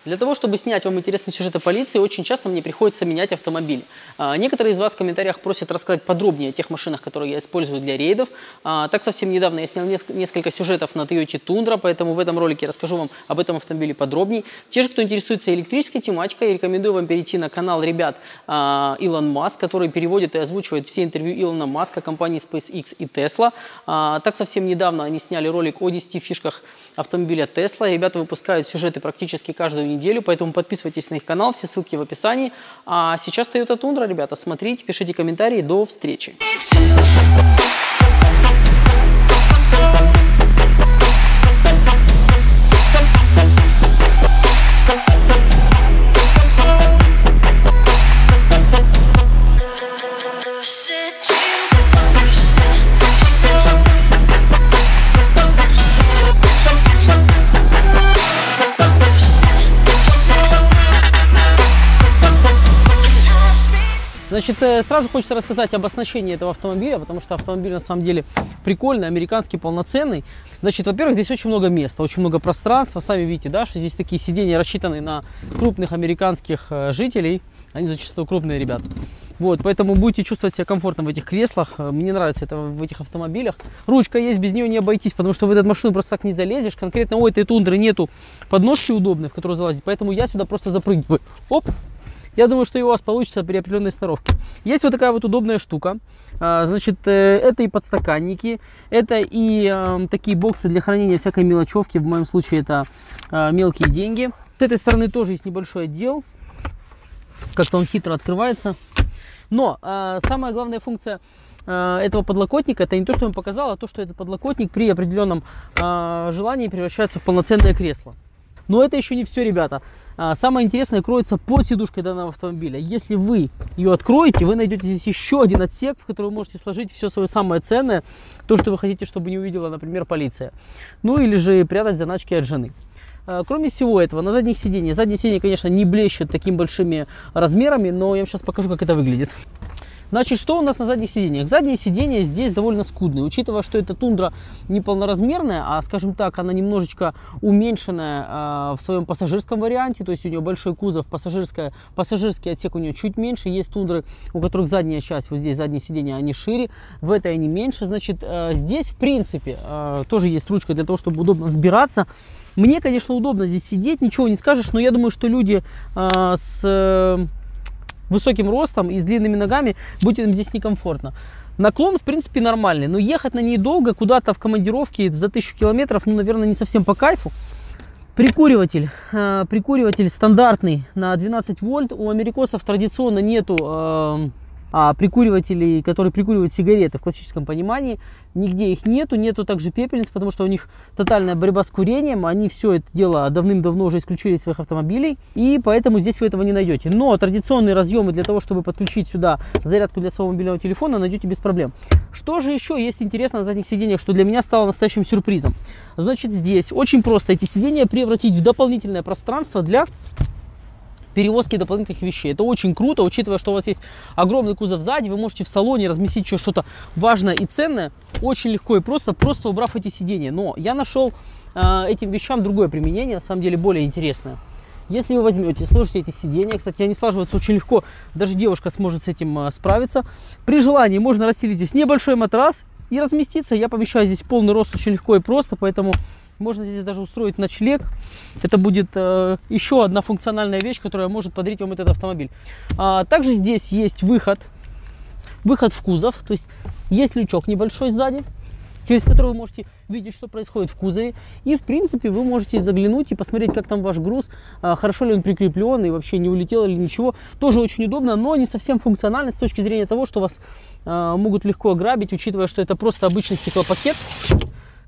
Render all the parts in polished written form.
Для того, чтобы снять вам интересные сюжеты полиции, очень часто мне приходится менять автомобили. Некоторые из вас в комментариях просят рассказать подробнее о тех машинах, которые я использую для рейдов. Так совсем недавно я снял несколько сюжетов на Toyota Tundra, поэтому в этом ролике я расскажу вам об этом автомобиле подробнее. Те же, кто интересуется электрической тематикой, я рекомендую вам перейти на канал ребят Илон Маск, который переводит и озвучивает все интервью Илона Маска, компании SpaceX и Tesla. Так совсем недавно они сняли ролик о 10 фишках автомобиля Tesla. Ребята выпускают сюжеты практически каждую неделю, поэтому подписывайтесь на их канал, все ссылки в описании. А сейчас Toyota Tundra, ребята, смотрите, пишите комментарии, до встречи. Значит, сразу хочется рассказать об оснащении этого автомобиля, потому что автомобиль на самом деле прикольный, американский, полноценный. Значит, во-первых, здесь очень много места, очень много пространства. Сами видите, да, что здесь такие сиденья рассчитаны на крупных американских жителей. Они зачастую крупные ребята. Вот, поэтому будете чувствовать себя комфортно в этих креслах. Мне нравится это в этих автомобилях. Ручка есть, без нее не обойтись, потому что в эту машину просто так не залезешь. Конкретно у этой Тундры нету подножки удобной, в которую залазить, поэтому я сюда просто запрыгиваю. Оп! Я думаю, что и у вас получится при определенной сноровке. Есть вот такая вот удобная штука. Значит, это и подстаканники, это и такие боксы для хранения всякой мелочевки. В моем случае это мелкие деньги. С этой стороны тоже есть небольшой отдел. Как-то он хитро открывается. Но самая главная функция этого подлокотника, это не то, что я вам показал, а то, что этот подлокотник при определенном желании превращается в полноценное кресло. Но это еще не все, ребята. Самое интересное кроется под сидушкой данного автомобиля. Если вы ее откроете, вы найдете здесь еще один отсек, в который вы можете сложить все свое самое ценное, то, что вы хотите, чтобы не увидела, например, полиция. Ну или же прятать заначки от жены. Кроме всего этого, на задние сиденья, конечно, не блещут такими большими размерами, но я вам сейчас покажу, как это выглядит. Значит, что у нас на задних сиденьях? Задние сиденья здесь довольно скудные, учитывая, что эта Тундра не полноразмерная, а, скажем так, она немножечко уменьшенная в своем пассажирском варианте, то есть у нее большой кузов, пассажирский отсек у нее чуть меньше, есть Тундры, у которых задняя часть, вот здесь задние сиденья, они шире, в этой они меньше, значит, здесь, в принципе, тоже есть ручка для того, чтобы удобно взбираться. Мне, конечно, удобно здесь сидеть, ничего не скажешь, но я думаю, что люди с высоким ростом и с длинными ногами будет им здесь некомфортно. Наклон, в принципе, нормальный, но ехать на ней долго, куда-то в командировке за 1000 километров, ну, наверное, не совсем по кайфу. Прикуриватель стандартный на 12 вольт. У америкосов традиционно нету прикуривателей, которые прикуривают сигареты в классическом понимании. Нигде их нету также пепельниц, потому что у них тотальная борьба с курением. Они все это дело давным-давно уже исключили из своих автомобилей, и поэтому здесь вы этого не найдете. Но традиционные разъемы для того, чтобы подключить сюда зарядку для своего мобильного телефона, найдете без проблем. Что же еще есть интересно на задних сиденьях, что для меня стало настоящим сюрпризом? Значит, здесь очень просто эти сиденья превратить в дополнительное пространство для перевозки дополнительных вещей. Это очень круто, учитывая, что у вас есть огромный кузов сзади, вы можете в салоне разместить еще что-то важное и ценное, очень легко и просто убрав эти сиденья. Но я нашел этим вещам другое применение, на самом деле более интересное. Если вы возьмете, сложите эти сиденья, кстати, они слаживаются очень легко, даже девушка сможет с этим справиться. При желании можно расстелить здесь небольшой матрас и разместиться. Я помещаю здесь полный рост очень легко и просто, поэтому можно здесь даже устроить ночлег. Это будет еще одна функциональная вещь, которая может подарить вам этот автомобиль. Также здесь есть выход в кузов. То есть есть лючок небольшой сзади, через который вы можете видеть, что происходит в кузове. И, в принципе, вы можете заглянуть и посмотреть, как там ваш груз, хорошо ли он прикреплен и вообще не улетел или ничего. Тоже очень удобно, но не совсем функционально с точки зрения того, что вас могут легко ограбить, учитывая, что это просто обычный стеклопакет,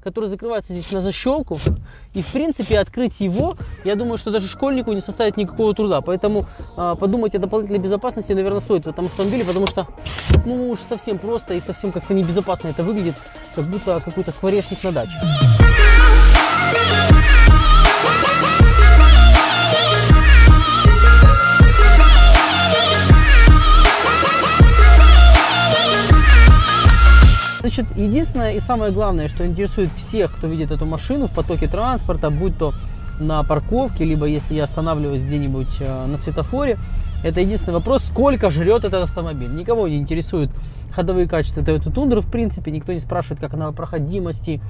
который закрывается здесь на защелку. И, в принципе, открыть его, я думаю, что даже школьнику не составит никакого труда. Поэтому подумать о дополнительной безопасности, наверное, стоит в этом автомобиле, потому что, ну, уж совсем просто и совсем как-то небезопасно это выглядит, как будто какой-то скворечник на даче. Значит, единственное и самое главное, что интересует всех, кто видит эту машину в потоке транспорта, будь то на парковке, либо если я останавливаюсь где-нибудь на светофоре. Это единственный вопрос, сколько жрет этот автомобиль. Никого не интересует ходовые качества Toyota Tundra, в принципе, никто не спрашивает, как она в проходимости,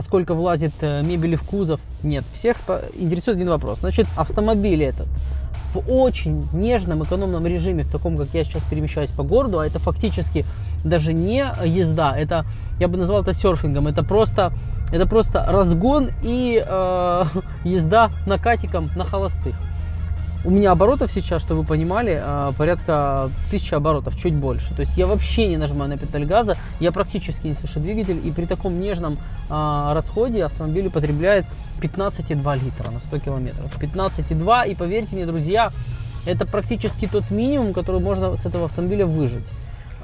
сколько влазит мебели в кузов. Нет, всех интересует один вопрос. Значит, автомобиль этот в очень нежном, экономном режиме, в таком, как я сейчас перемещаюсь по городу, а это фактически даже не езда, это, я бы назвал это серфингом, это просто разгон и езда накатиком на холостых. У меня оборотов сейчас, чтобы вы понимали, порядка 1000 оборотов, чуть больше. То есть я вообще не нажимаю на педаль газа, я практически не слышу двигатель, и при таком нежном расходе автомобиль употребляет 15,2 литра на 100 километров. 15,2, и поверьте мне, друзья, это практически тот минимум, который можно с этого автомобиля выжать.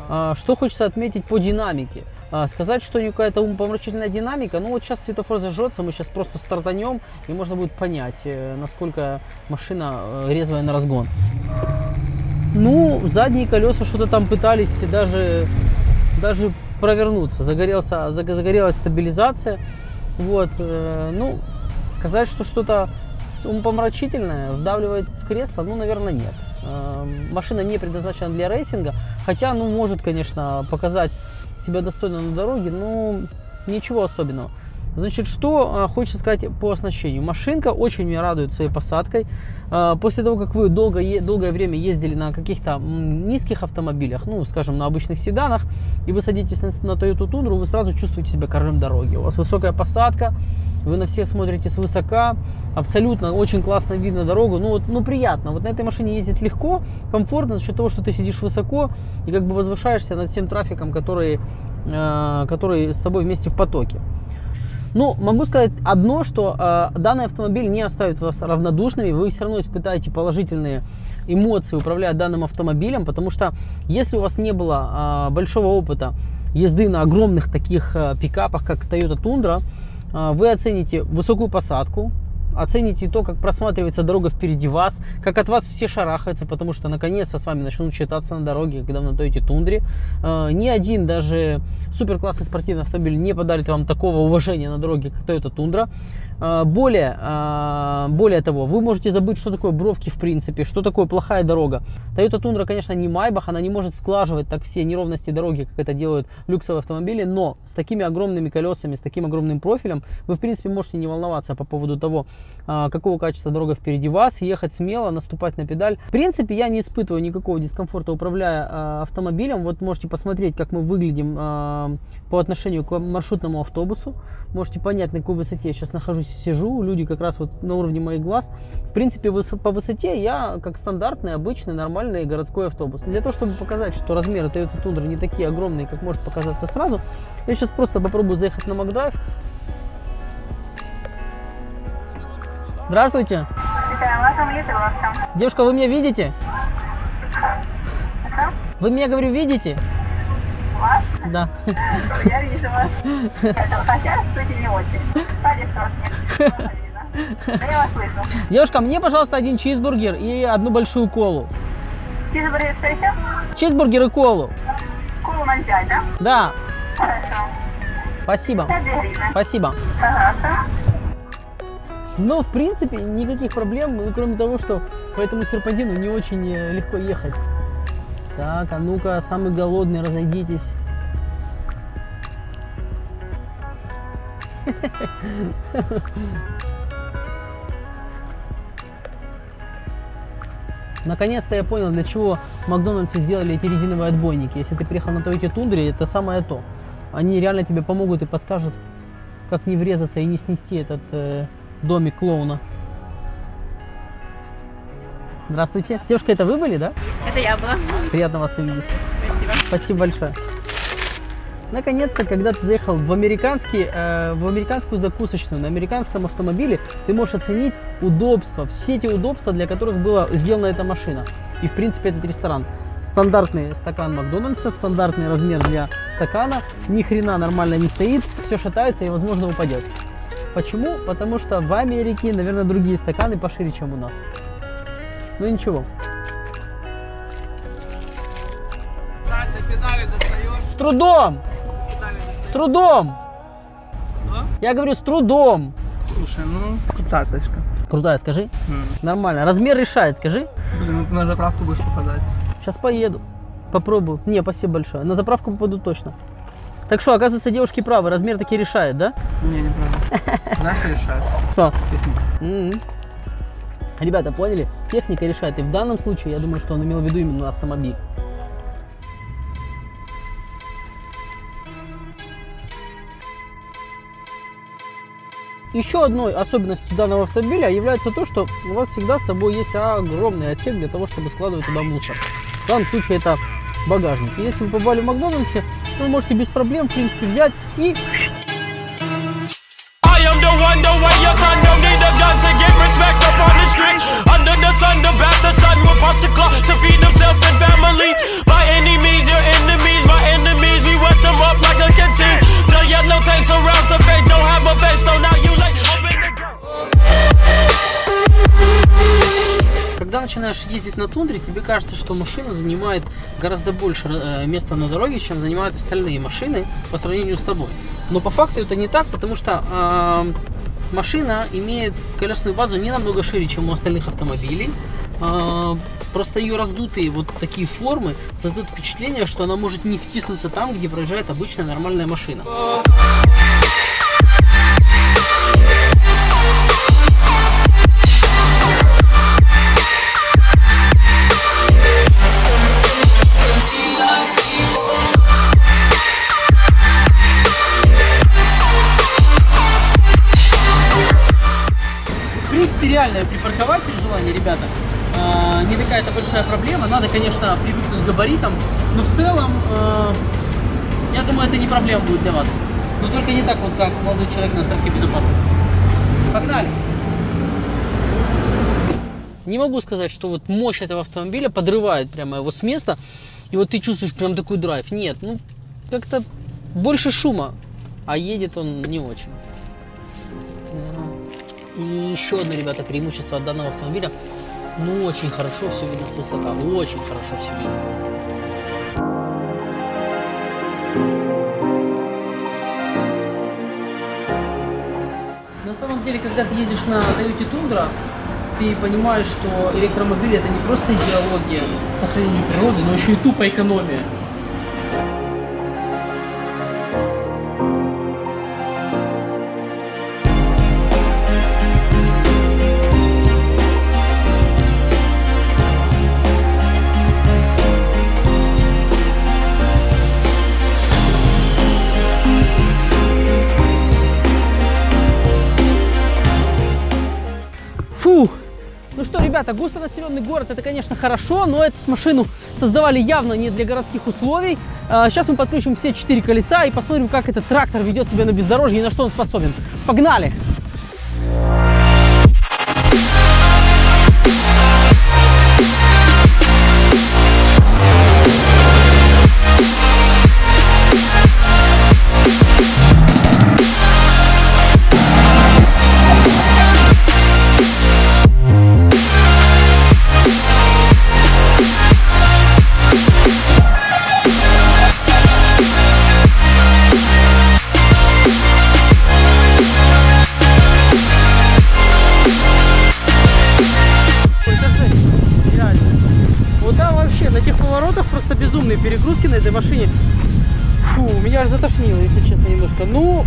Что хочется отметить по динамике. Сказать, что не какая-то умопомрачительная динамика, ну вот сейчас светофор зажжется, мы сейчас просто стартанем, и можно будет понять, насколько машина резвая на разгон. Ну, задние колеса что-то там пытались даже провернуться, загорелась стабилизация. Вот, ну, сказать, что что-то умопомрачительное вдавливает в кресло, ну, наверное, нет. Машина не предназначена для рейсинга, хотя, ну, может, конечно, показать себя достойно на дороге, но ничего особенного. Значит, что хочется сказать по оснащению. Машинка очень меня радует своей посадкой. После того, как вы долгое время ездили на каких-то низких автомобилях, ну, скажем, на обычных седанах, и вы садитесь на Toyota Tundra, вы сразу чувствуете себя королем дороги. У вас высокая посадка, вы на всех смотрите свысока, абсолютно очень классно видно дорогу, ну приятно. Вот на этой машине ездить легко, комфортно за счет того, что ты сидишь высоко и как бы возвышаешься над всем трафиком, который с тобой вместе в потоке. Ну, могу сказать одно, что данный автомобиль не оставит вас равнодушными, вы все равно испытаете положительные эмоции, управляя данным автомобилем, потому что если у вас не было большого опыта езды на огромных таких пикапах, как Toyota Tundra, вы оцените высокую посадку, оцените то, как просматривается дорога впереди вас, как от вас все шарахаются, потому что наконец-то с вами начнут считаться на дороге, когда вы на Toyota Tundra. Ни один даже супер классный спортивный автомобиль не подарит вам такого уважения на дороге, как Toyota Tundra. Более того, вы можете забыть, что такое бровки в принципе, что такое плохая дорога. Toyota Tundra, конечно, не Maybach, она не может сглаживать так все неровности дороги, как это делают люксовые автомобили, но с такими огромными колесами, с таким огромным профилем, вы, в принципе, можете не волноваться по поводу того, какого качества дорога впереди вас, ехать смело, наступать на педаль. В принципе, я не испытываю никакого дискомфорта, управляя автомобилем. Вот можете посмотреть, как мы выглядим по отношению к маршрутному автобусу. Можете понять, на какой высоте я сейчас нахожусь и сижу. Люди как раз вот на уровне моих глаз. В принципе, по высоте я как стандартный, обычный, нормальный городской автобус. Для того, чтобы показать, что размеры Toyota Tundra не такие огромные, как может показаться сразу, я сейчас просто попробую заехать на Макдрайв. Здравствуйте. Девушка, вы меня видите? Вы меня, говорю, видите? Вас? Да. Я вижу вас. Хотя, кстати, не очень. Да я вас слышу. Девушка, мне, пожалуйста, один чизбургер и одну большую колу. Чизбургер что еще? Чизбургер и колу. Колу 0,5, да? Да. Хорошо. Спасибо. 52 гривны. Спасибо. Пожалуйста. Но, в принципе, никаких проблем, ну, кроме того, что по этому серпантину не очень легко ехать. Так, а ну-ка, самый голодный, разойдитесь. Наконец-то я понял, для чего в Макдональдсе сделали эти резиновые отбойники. Если ты приехал на Toyota Tundra, это самое то. Они реально тебе помогут и подскажут, как не врезаться и не снести этот домик клоуна. Здравствуйте. Девушка, это вы были, да? Это я была. Приятно вас увидеть. Спасибо. Спасибо большое. Наконец-то, когда ты заехал в американскую закусочную, на американском автомобиле, ты можешь оценить удобства, все те удобства, для которых была сделана эта машина. И, в принципе, этот ресторан. Стандартный стакан Макдональдса, стандартный размер для стакана, ни хрена нормально не стоит, все шатается и, возможно, упадет. Почему? Потому что в Америке, наверное, другие стаканы пошире, чем у нас. Ну ничего. С трудом! С трудом! Я говорю, с трудом! Слушай, ну 30-очка. Крутая, скажи. Нормально. Размер решает, скажи. Блин, ну ты на заправку будешь попадать. Сейчас поеду. Попробую. Не, спасибо большое. На заправку попаду точно. Так что, оказывается, девушки правы. Размер таки решает, да? Не, неправда. Знаешь, что решает? Что? Техника. Ребята, поняли? Техника решает. И в данном случае, я думаю, что он имел в виду именно автомобиль. Еще одной особенностью данного автомобиля является то, что у вас всегда с собой есть огромный отсек для того, чтобы складывать туда мусор. В данном случае это багажник. И если вы побывали в Макдональдсе, вы можете без проблем, в принципе, взять и... Когда начинаешь ездить на тундре, тебе кажется, что машина занимает гораздо больше места на дороге, чем занимают остальные машины по сравнению с тобой. Но по факту это не так, потому что машина имеет колесную базу не намного шире, чем у остальных автомобилей. Просто ее раздутые вот такие формы создают впечатление, что она может не втиснуться там, где проезжает обычная нормальная машина. В принципе, реально ее припарковать при желании, ребята, не такая-то большая проблема. Надо, конечно, привыкнуть к габаритам, но в целом, я думаю, это не проблема будет для вас. Но только не так вот, как молодой человек на стрелке безопасности. Погнали! Не могу сказать, что вот мощь этого автомобиля подрывает прямо его с места, и вот ты чувствуешь прям такой драйв. Нет, ну, как-то больше шума, а едет он не очень. И еще одно, ребята, преимущество от данного автомобиля. Ну, очень хорошо все видно свысока. Очень хорошо все видно. На самом деле, когда ты ездишь на Toyota Tundra, ты понимаешь, что электромобиль это не просто идеология сохранения природы, но еще и тупо экономия. Фух! Ну что, ребята, густонаселенный город это, конечно, хорошо, но эту машину создавали явно не для городских условий. Сейчас мы подключим все 4 колеса и посмотрим, как этот трактор ведет себя на бездорожье и на что он способен. Погнали! На тех поворотах просто безумные перегрузки на этой машине. Фу, меня аж затошнило, если честно, немножко. Ну,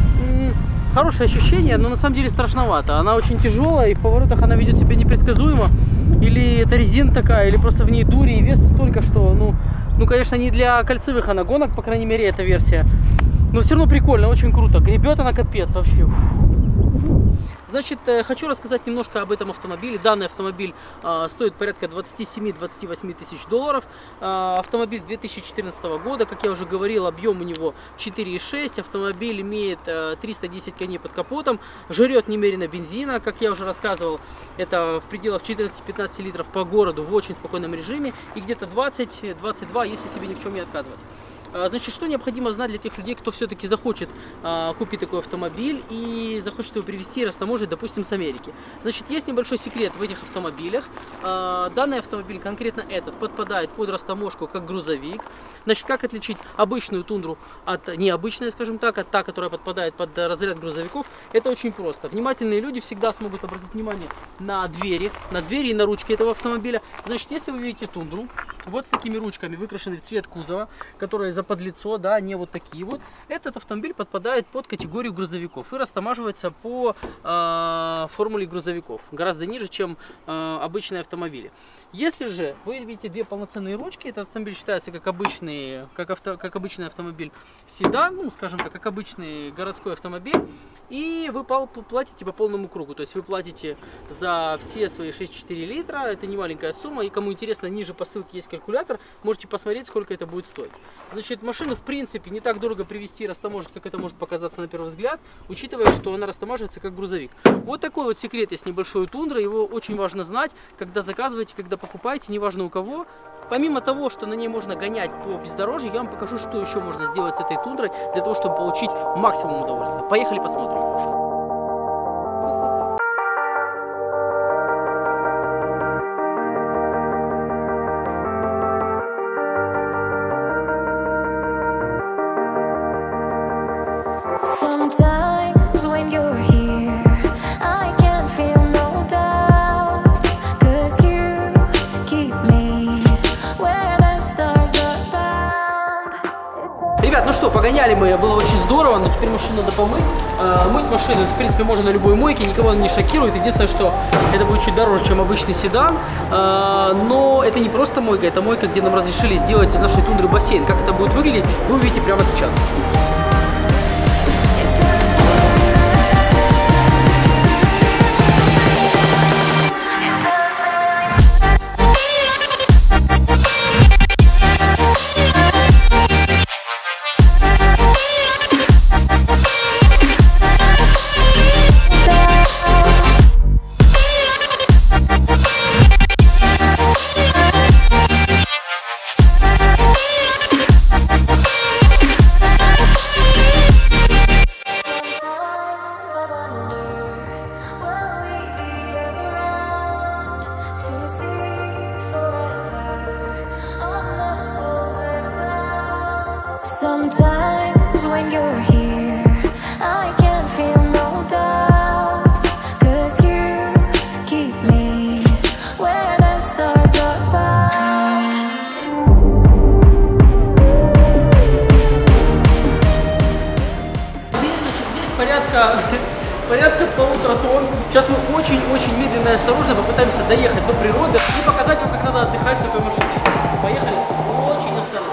хорошее ощущение, но на самом деле страшновато. Она очень тяжелая, и в поворотах она ведет себя непредсказуемо. Или это резина такая, или просто в ней дури и веса столько, что, ну, конечно, не для кольцевых она гонок, по крайней мере, эта версия. Но все равно прикольно, очень круто. Гребет она капец вообще. Значит, хочу рассказать немножко об этом автомобиле. Данный автомобиль стоит порядка 27-28 тысяч долларов. Автомобиль 2014 года, как я уже говорил, объем у него 4,6. Автомобиль имеет 310 коней под капотом, жрет немерено бензина, как я уже рассказывал. Это в пределах 14-15 литров по городу в очень спокойном режиме. И где-то 20-22, если себе ни в чем не отказывать. Значит, что необходимо знать для тех людей, кто все-таки захочет купить такой автомобиль и захочет его привезти и растаможить, допустим, с Америки. Значит, есть небольшой секрет в этих автомобилях. Данный автомобиль, конкретно этот, подпадает под растаможку как грузовик. Значит, как отличить обычную тундру от необычной, скажем так, от та, которая подпадает под разряд грузовиков? Это очень просто. Внимательные люди всегда смогут обратить внимание на двери и на ручки этого автомобиля. Значит, если вы видите тундру, вот с такими ручками, выкрашенный в цвет кузова, которые заподлицо, да, не вот такие вот, этот автомобиль подпадает под категорию грузовиков и растамаживается по формуле грузовиков, гораздо ниже, чем обычные автомобили. Если же вы видите две полноценные ручки, этот автомобиль считается как обычный автомобиль седан, ну, скажем так, как обычный городской автомобиль, и вы платите по полному кругу. То есть вы платите за все свои 6,4 литра, это не маленькая сумма, и кому интересно, ниже по ссылке есть калькулятор, можете посмотреть, сколько это будет стоить. Значит, машину в принципе не так дорого привезти и растаможить, как это может показаться на первый взгляд, учитывая, что она растамаживается как грузовик. Вот такой вот секрет есть небольшой у тундры, его очень важно знать, когда заказываете, когда покупаете, неважно у кого. Помимо того, что на ней можно гонять по бездорожью, я вам покажу, что еще можно сделать с этой тундрой для того, чтобы получить максимум удовольствия. Поехали посмотрим. Sometimes when you're here, I can't feel no doubts, 'cause you keep me where the stars are bound. Ребят, ну что, погоняли мы, было очень здорово, но теперь машину надо помыть. Мыть машину, в принципе, можно на любой мойке, никого он не шокирует. Единственное, что это будет чуть дороже, чем обычный седан. Но это не просто мойка, это мойка, где нам разрешили сделать из нашей тундры бассейн. Как это будет выглядеть, вы увидите прямо сейчас. Sometimes when you're here, I can't feel no doubts, 'cause you keep me where the stars are bound. Здесь порядка 1,5 тонн. Сейчас мы очень медленно и осторожно попытаемся доехать до природы и показать вам, как надо отдыхать в такой машине. Поехали. Очень осторожно.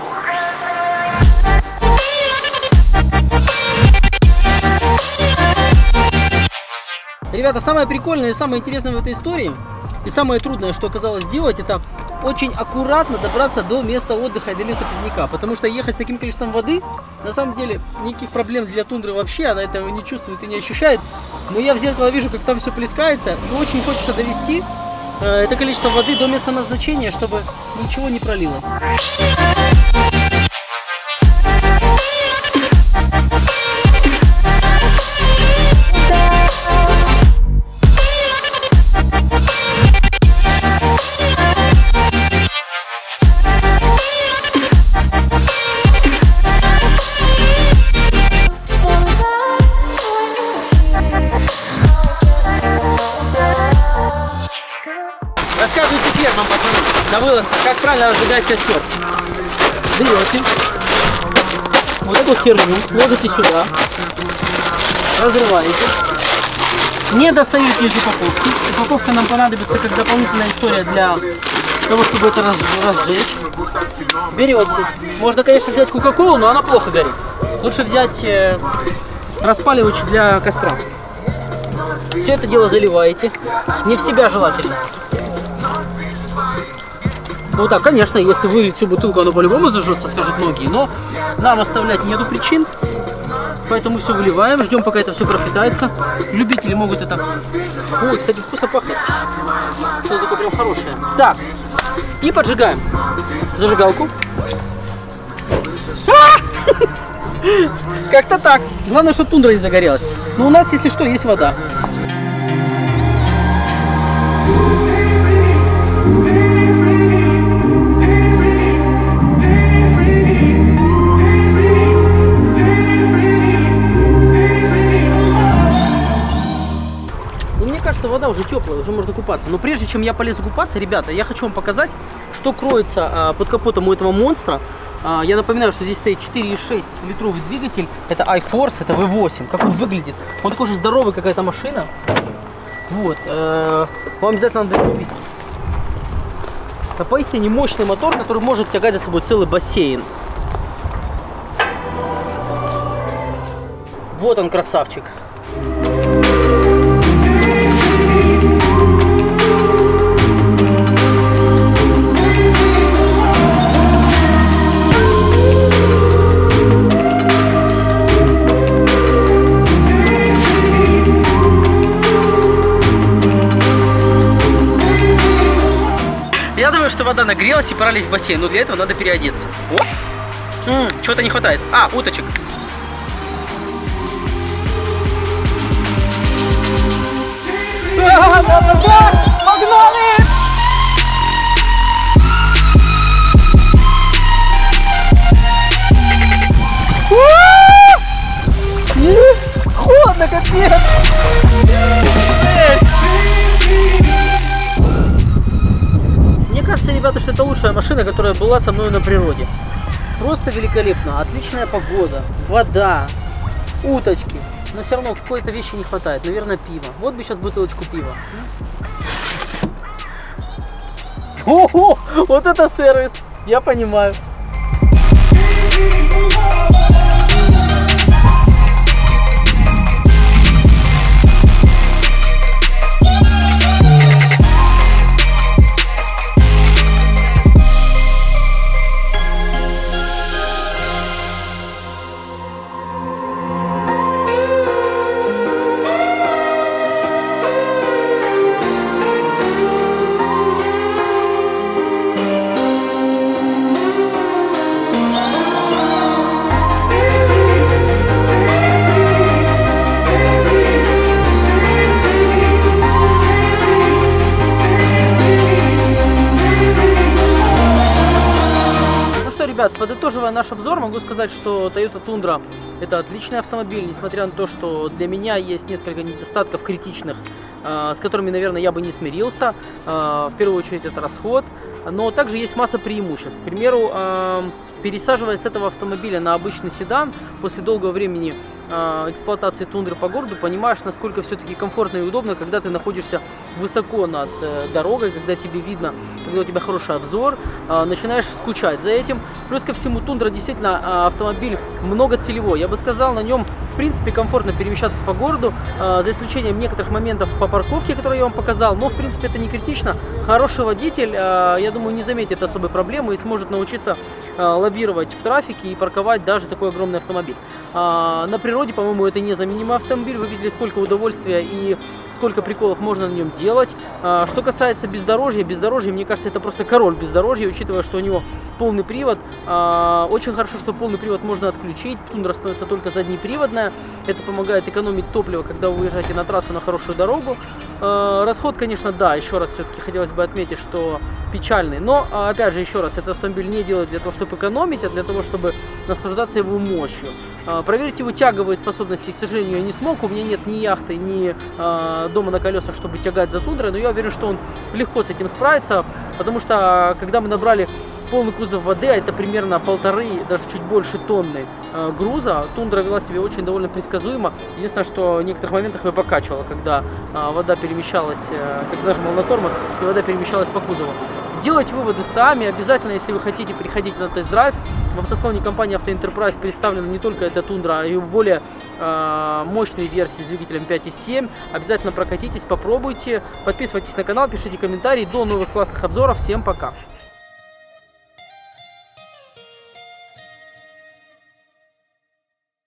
Ребята, самое прикольное и самое интересное в этой истории, и самое трудное, что оказалось сделать, это очень аккуратно добраться до места отдыха и до места пикника. Потому что ехать с таким количеством воды, на самом деле, никаких проблем для тундры вообще, она этого не чувствует и не ощущает. Но я в зеркало вижу, как там все плескается, и очень хочется довести это количество воды до места назначения, чтобы ничего не пролилось. Рассказываю секрет вам, пацаны, на вылазках, как правильно разжигать костер. Берете вот эту херню, ложите сюда, разрываете, не достаете из упаковки. Упаковка нам понадобится как дополнительная история для того, чтобы это разжечь. Берете, можно, конечно, взять кока-колу, но она плохо горит. Лучше взять распаливач для костра. Все это дело заливаете, не в себя желательно. Ну так, конечно, если вылить всю бутылку, оно по-любому зажжется, скажут многие, но нам оставлять нету причин, поэтому все выливаем, ждем, пока это все пропитается. Любители могут это... Ой, кстати, вкусно пахнет. Что-то такое прям хорошее. Так, и поджигаем зажигалку. Как-то так. Главное, чтобы тундра не загорелась. Но у нас, если что, есть вода. Мне кажется, вода уже теплая, уже можно купаться. Но прежде чем я полезу купаться, ребята, я хочу вам показать, что кроется под капотом у этого монстра. Я напоминаю, что здесь стоит 4,6 литровый двигатель. Это iForce, это V8. Как он выглядит? Он такой же здоровый, как эта машина. Вот. Вам обязательно надо его увидеть. Это поистине мощный мотор, который может тягать за собой целый бассейн. Вот он, красавчик. Я думаю, что вода нагрелась и пора лезть в бассейн, но для этого надо переодеться. Вот. Чего-то не хватает. А, уточек. Погнали! Холодно, капец! Мне кажется, ребята, что это лучшая машина, которая была со мной на природе. Просто великолепно, отличная погода, вода, уточки. Но все равно какой-то вещи не хватает, наверное, пива. Вот бы сейчас бутылочку пива. Ого, вот это сервис, я понимаю. Ребят, подытоживая наш обзор, могу сказать, что Toyota Tundra это отличный автомобиль, несмотря на то, что для меня есть несколько недостатков критичных, с которыми, наверное, я бы не смирился. В первую очередь это расход, но также есть масса преимуществ. К примеру, пересаживаясь с этого автомобиля на обычный седан, после долгого времени эксплуатации тундры по городу, понимаешь, насколько все-таки комфортно и удобно, когда ты находишься высоко над дорогой, когда тебе видно, когда у тебя хороший обзор, начинаешь скучать за этим. Плюс ко всему, тундра действительно автомобиль многоцелевой. Я бы сказал, на нем в принципе комфортно перемещаться по городу, за исключением некоторых моментов по парковке, которые я вам показал, но в принципе это не критично. Хороший водитель, я думаю, не заметит особой проблемы и сможет научиться лавировать в трафике и парковать даже такой огромный автомобиль. На природе, по-моему, это незаменимый автомобиль. Вы видели, сколько удовольствия и сколько приколов можно на нем делать. Что касается бездорожья, мне кажется, это просто король бездорожья, учитывая, что у него полный привод. Очень хорошо, что полный привод можно отключить. Тундра становится только заднеприводная. Это помогает экономить топливо, когда вы уезжаете на трассу, на хорошую дорогу. Расход, конечно, да, еще раз все-таки хотелось бы отметить, что печальный. Но, опять же, еще раз, этот автомобиль не делают для того, чтобы экономить, а для того, чтобы наслаждаться его мощью. Проверить его тяговые способности, к сожалению, я не смог. У меня нет ни яхты, ни дома на колесах, чтобы тягать за тундрой. Но я уверен, что он легко с этим справится. Потому что, когда мы набрали полный кузов воды, а это примерно 1,5, даже чуть больше тонны груза, тундра вела себя очень довольно предсказуемо. Единственное, что в некоторых моментах ее покачивало, когда вода перемещалась, когда нажимал на тормоз, и вода перемещалась по кузову. Делайте выводы сами. Обязательно, если вы хотите приходить на тест-драйв, в автосалоне компании Auto Enterprise представлена не только эта тундра, а и более мощные версии с двигателем 5.7. Обязательно прокатитесь, попробуйте. Подписывайтесь на канал, пишите комментарии. До новых классных обзоров. Всем пока!